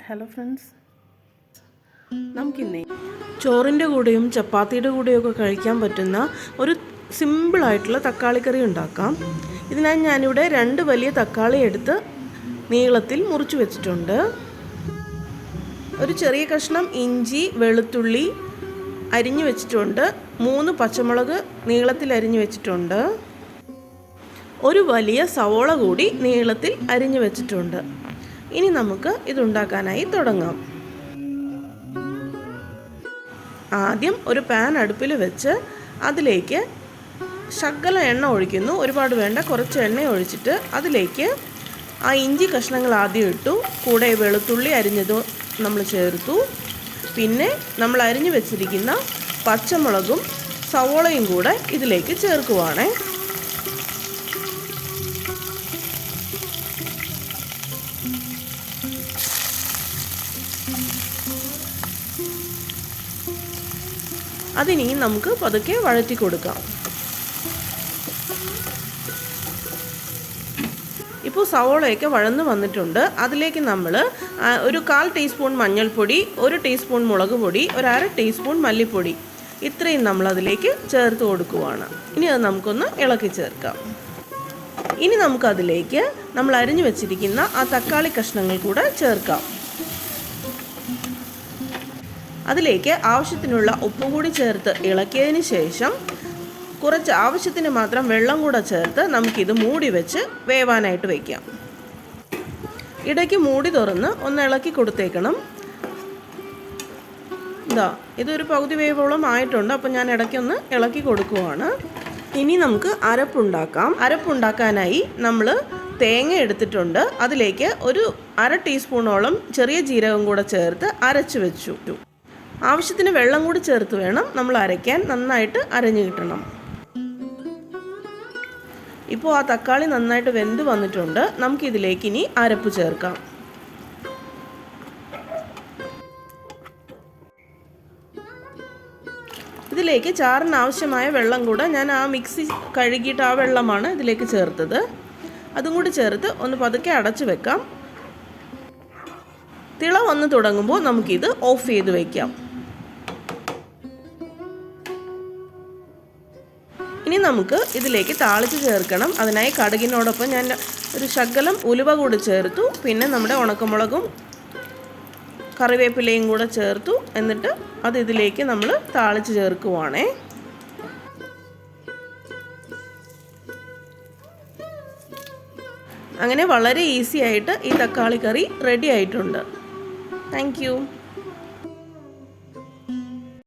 Hello friends, നമുക്കിന്നേ ചോറിൻ്റെ കൂടെയും ചപ്പാത്തിയുടെ കൂടെയൊക്കെ കഴിക്കാൻ പറ്റുന്ന ഒരു സിമ്പിളായിട്ടുള്ള തക്കാളിക്കറി ഉണ്ടാക്കാം. ഇതിനായി ഞാനിവിടെ 2 വലിയ തക്കാളി എടുത്ത് നീളത്തിൽ മുറിച്ച് വെച്ചിട്ടുണ്ട്. ഒരു ചെറിയ കഷ്ണം ഇഞ്ചി വെളുത്തുള്ളി അരിഞ്ഞു വെച്ചിട്ടുണ്ട്. 3 പച്ചമുളക് നീളത്തിൽ അരിഞ്ഞു വെച്ചിട്ടുണ്ട്. ഒരു വലിയ സവോള കൂടി നീളത്തിൽ അരിഞ്ഞു വെച്ചിട്ടുണ്ട്. ഇനി നമുക്ക് ഇതുണ്ടാക്കാനായി തുടങ്ങാം. ആദ്യം ഒരു പാൻ അടുപ്പിൽ വെച്ച് അതിലേക്ക് ശകലം എണ്ണ ഒഴിക്കുന്നു. ഒരുപാട് വേണ്ട, കുറച്ച് എണ്ണ ഒഴിച്ചിട്ട് അതിലേക്ക് ആ ഇഞ്ചി കഷ്ണങ്ങൾ ആദ്യം ഇട്ടു. കൂടെ വെളുത്തുള്ളി അരിഞ്ഞത് നമ്മൾ ചേർത്തു. പിന്നെ നമ്മൾ അരിഞ്ഞു വെച്ചിരിക്കുന്ന പച്ചമുളകും സവോളയും കൂടെ ഇതിലേക്ക് ചേർക്കുവാണേ. അതിനി നമുക്ക് പതുക്കെ വഴറ്റി കൊടുക്കാം. ഇപ്പോൾ സവോളയൊക്കെ വഴന്ന് വന്നിട്ടുണ്ട്. അതിലേക്ക് നമ്മൾ ഒരു 1/4 ടീസ്പൂൺ മഞ്ഞൾപ്പൊടി, 1 ടീസ്പൂൺ മുളക് പൊടി, 1/2 ടീസ്പൂൺ മല്ലിപ്പൊടി ഇത്രയും നമ്മൾ അതിലേക്ക് ചേർത്ത് കൊടുക്കുവാണ്. ഇനി അത് നമുക്കൊന്ന് ഇളക്കി ചേർക്കാം. ഇനി നമുക്കതിലേക്ക് നമ്മൾ അരിഞ്ഞു വെച്ചിരിക്കുന്ന ആ തക്കാളി കഷ്ണങ്ങൾ കൂടെ ചേർക്കാം. അതിലേക്ക് ആവശ്യത്തിനുള്ള ഉപ്പ് കൂടി ചേർത്ത് ഇളക്കിയതിന് ശേഷം കുറച്ച് ആവശ്യത്തിന് മാത്രം വെള്ളം കൂടെ ചേർത്ത് നമുക്കിത് മൂടി വെച്ച് വേവാനായിട്ട് വയ്ക്കാം. ഇടയ്ക്ക് മൂടി തുറന്ന് ഒന്ന് ഇളക്കി കൊടുത്തേക്കണം. ഇതൊരു പകുതി വേവോളം ആയിട്ടുണ്ട്. അപ്പം ഞാൻ ഇടയ്ക്കൊന്ന് ഇളക്കി കൊടുക്കുവാണ്. ഇനി നമുക്ക് അരപ്പുണ്ടാക്കാം. അരപ്പുണ്ടാക്കാനായി നമ്മൾ തേങ്ങ എടുത്തിട്ടുണ്ട്. അതിലേക്ക് ഒരു 1/2 ടീസ്പൂണോളം ചെറിയ ജീരകം കൂടെ ചേർത്ത് അരച്ച് വെച്ചു. ആവശ്യത്തിന് വെള്ളം കൂടി ചേർത്ത് വേണം നമ്മൾ അരയ്ക്കാൻ. നന്നായിട്ട് അരഞ്ഞു കിട്ടണം. ഇപ്പോൾ ആ തക്കാളി നന്നായിട്ട് വെന്ത് വന്നിട്ടുണ്ട്. നമുക്കിതിലേക്ക് ഇനി അരപ്പ് ചേർക്കാം. ഇതിലേക്ക് ചാറിന് ആവശ്യമായ വെള്ളം കൂടെ ഞാൻ ആ മിക്സി കഴുകിയിട്ട് ആ വെള്ളമാണ് ഇതിലേക്ക് ചേർത്തത്. അതും കൂടി ചേർത്ത് ഒന്ന് പതുക്കെ അടച്ചു വെക്കാം. തിള വന്ന് തുടങ്ങുമ്പോൾ നമുക്കിത് ഓഫ് ചെയ്ത് വയ്ക്കാം. ഇനി നമുക്ക് ഇതിലേക്ക് താളിച്ച് ചേർക്കണം. അതിനായി കടുകിനോടൊപ്പം ഞാൻ ഒരു ശകലം ഉലുവ കൂടി ചേർത്തു. പിന്നെ നമ്മുടെ ഉണക്കമുളകും കറിവേപ്പിലയും കൂടെ ചേർത്തു. എന്നിട്ട് അത് ഇതിലേക്ക് നമ്മൾ താളിച്ച് ചേർക്കുവാണേ. അങ്ങനെ വളരെ ഈസി ആയിട്ട് ഈ തക്കാളി കറി റെഡി ആയിട്ടുണ്ട്. Thank you.